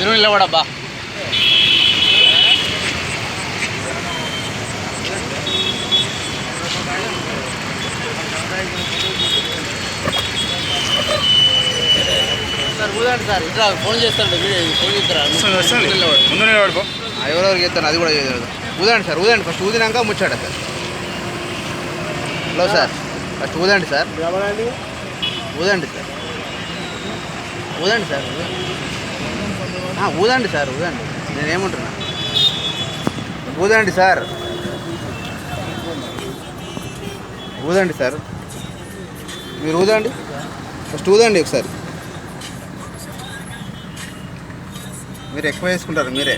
ఎదురు నిలబడబ్బా. సార్ ఊదండి సార్, ఇట్లా ఫోన్ చేస్తాడు, ఫోన్ చేస్తారా? ముందు నిలబడిపో. ఎవరెవరికి చెప్తాను అది కూడా ఊదండి సార్, ఊదండి ఫస్ట్. ఊదినాక ముచ్చాడ సార్. హలో సార్, ఫస్ట్ ఊదండి సార్. ఊదండి సార్, ఊదండి సార్, ఊదండి సార్, ఊదండి. నేనేమంటున్నా, ఊదండి సార్, ఊదండి సార్. మీరు ఊదండి ఫస్ట్, ఊదండి ఒకసారి. మీరు ఎక్కువ వేసుకుంటారు మీరే.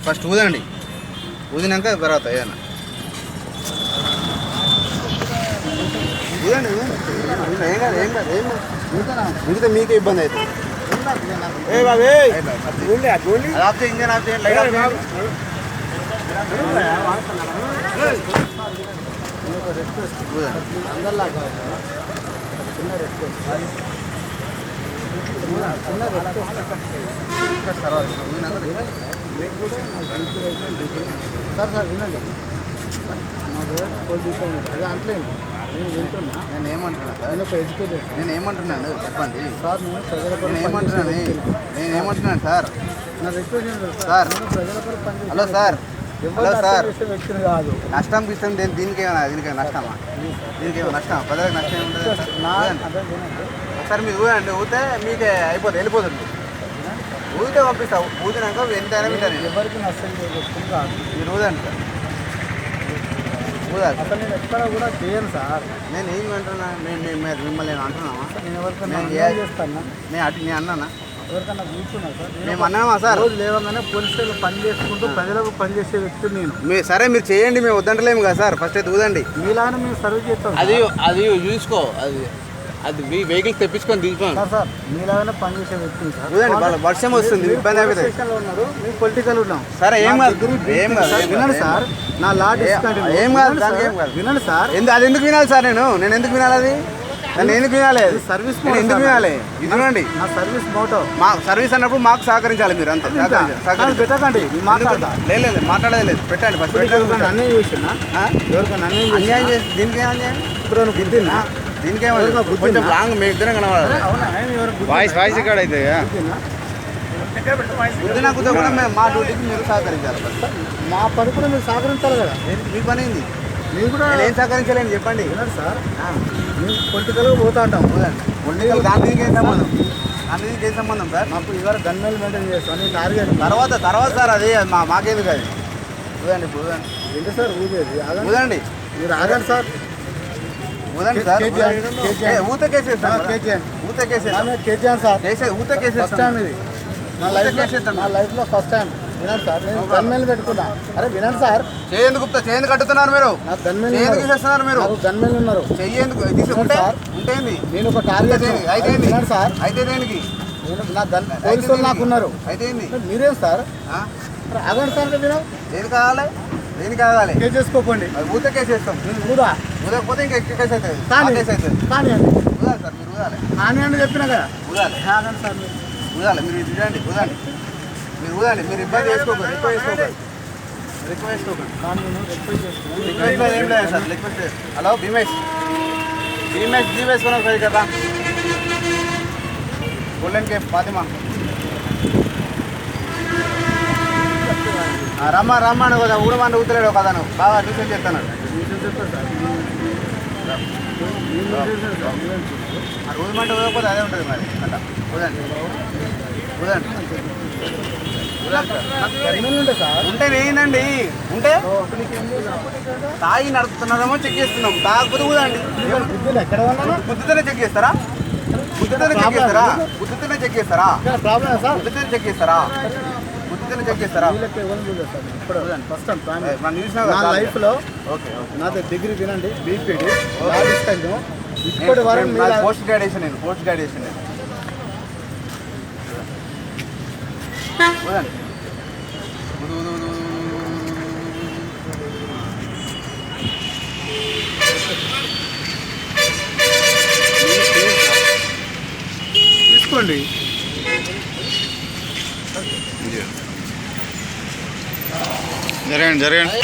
ఫస్ట్ ఊదండి, ఊదినాక తర్వాత ఏదన్నా ఊదండి. ఏం కాదు, ఏం కాదు, ఏం మిగతా మీకే ఇబ్బంది అవుతుంది. ఆపితే ఇంజన్ ఆపితే లైట్ ఆపితే సార్ వినండి, అంటే నేను వింటున్నా. నేను ఏమంటున్నా సార్, నేను ఒక ఎడ్యుకేటెడ్. నేను ఏమంటున్నాను చెప్పండి సార్. నేను ప్రజల నేను ఏమంటున్నాను, నేను ఏమంటున్నాను సార్. నా రిక్వెస్ట్ సార్, నేను ప్రజల కొరకు పనిచేస్తాను. Hello sir, hello sir. వ్యక్తిని కాదు. నష్టం ఇష్టం దీనికేమైనా నష్టమా? దీనికేమైనా నష్టమా? ప్రజలకు నష్టం ఏముంటుంది సార్? మీరు ఊదండి, ఊతే మీకే అయిపోతుంది, వెళ్ళిపోతుంది. ఊదితే పంపిస్తావు, ఊదినాక ఎంతైనా వింటాను. ఎవరికి నష్టం వ్యక్తిని కాదు. మీరు ఊదండి సార్, ఊదాలి. అసలు నేను ఎక్కడ కూడా చేయను సార్. నేను ఏం అంటున్నా, మిమ్మల్ని నేను అంటున్నావా? నేను ఎవరికైనా చేస్తాను. నేను అన్నానా? ఎవరికైనా కూర్చున్నా సార్? మేము అన్నామా సార్? రోజు లేవగానే పోలీసులు పని చేసుకుంటూ ప్రజలకు పనిచేసే వ్యక్తి నేను. సరే మీరు చేయండి, మేము వద్దంటలేము కదా సార్. ఫస్ట్ అయితే ఊదండి. మీలానే మేము సర్వీస్ చేస్తాం. అది చూసుకో, అది మీ వెహికల్ తెప్పించుకొని తీసుకోండి సార్. మీలాగానే పనిచేసే వ్యక్తి సార్. ఊదండి, వర్షం వస్తుంది, ఇబ్బంది అవుతుంది. ఉన్నారు, మేము పొలిటికల్ ఉన్నాం. సరే ఏం కాదు, ఏం కాదు, వినండి సార్. నా లాట్ ఏం కాదు, వినండి సార్. అది ఎందుకు వినాలి సార్? నేను ఎందుకు వినాలి? అది నన్ను ఎందుకు వినాలి? సర్వీస్ ఎందుకు వినాలి? ఇది వినండి, నా సర్వీస్ మోటో. మా సర్వీస్ అన్నప్పుడు మాకు సహకరించాలి మీరు, అంతే. పెట్టకండి, మాట్లాడతా. లేదు, మాట్లాడేది లేదు, పెట్టండి ఫస్ట్. అన్యాయం చేసినా ఎవరికైనా అన్యాయం చేసి దీనికి అన్యాయం ఇప్పుడు నువ్వు గుద్దినా? దీనికేమో కొంచెం రాంగ్, మీ ఇద్దరం కనబడాలి. వాయిస్ ఇక్కడ అయితే నాకు కూడా మా డ్యూటీకి మీరు సహకరించాలి. మా పని కూడా మీరు సహకరించాలి కదా. మీ పని ఏంది? మీరు కూడా ఏం సహకరించలేని చెప్పండి. వినండి సార్, మేము పొలిటికల్గా పోతా ఉంటాం. పొలిటికల్ దానికి ఏం సంబంధం? దానికి ఏం సంబంధం సార్? మాకు ఇవాళ గన్మెల్ మెయింటైన్ చేస్తాం. నేను టార్గెట్ తర్వాత సార్, అది మాకేందుకు అది? ఊదండి, ఊదండి. ఏంటి సార్ ఊదేది? ఊదండి, మీరు ఆగండి సార్. ఊదండి సార్. ఊత కేసేస్తాను, ఊత కేజీఎన్ సార్. ఊత కేసేస్తాను. ఫస్ట్ టైం ఇది నా లైఫ్లో ఫస్ట్ టైం. వినండి సార్, నేను గన్మెల్ పెట్టుకున్నా. అరే వినండి సార్. చేయండి గుప్తా, చేయండి కట్టుతున్నారు మీరు. నాకు గన్మెల్ తీసేస్తున్నారు మీరు. గన్మెల్ ఉన్నారు. చెయ్యేందుకు ఉంటే ఉంటేంది. నేను ఒక టార్గెట్. అయితే వినండి సార్. అయితే దేనికి? పోలీసులు నాకు ఉన్నారు. అయితే మీరేం సార్? ఆగండి సార్. వినవు దేనికి కావాలి? దేనికి కావాలి? కేసు చేసుకోకండి. ఊత కేసు వేస్తాం. ఊదా ఊదకపోతే ఇంకా ఎక్కువ కేసు అవుతుంది. కేసు అవుతుంది. కానివ్వండి, ఊదాలి సార్, మీరు ఊదాలి. కానివ్వండి చెప్పినా కదా. ఊదాలి, ఆగండి సార్. మీరు ఊదాలి, మీరు చూడండి, ఊదండి. మీరు ఊదండి, మీరు ఇబ్బంది చేసుకోకండి, ఎక్కువ వేసుకోకండి. రిక్వెస్ట్ ఏం లేదు సార్, రిక్వెస్ట్. హలో భీమేష్ వేసుకున్నాం సార్ కదా. Golden cafe Fatima. రమ్మని కదా, ఊడమని ఊతలేడు కదా, నువ్వు బాగా ట్యూషన్ చెప్తాను. ఊదమంటే ఊదకపోతే అదే ఉంటుంది మరి. అట్లా ఊదండి, ఉంటే వేయండి. ఉంటే తాగి నడుపుతున్నారేమో చెక్ చేస్తున్నాం. తాగకపోతే ఊదండి. బుద్ధితోనే చెక్ చేస్తారా? బుద్ధితోనే చెక్ చేస్తారా? నా లైఫ్లో నాది డిగ్రీ వినండి, బీపీడీ ఇప్పటి వరకు పోస్ట్ గ్రాడ్యుయేషన్ నేను తీసుకోండి. జరగండి జరగండి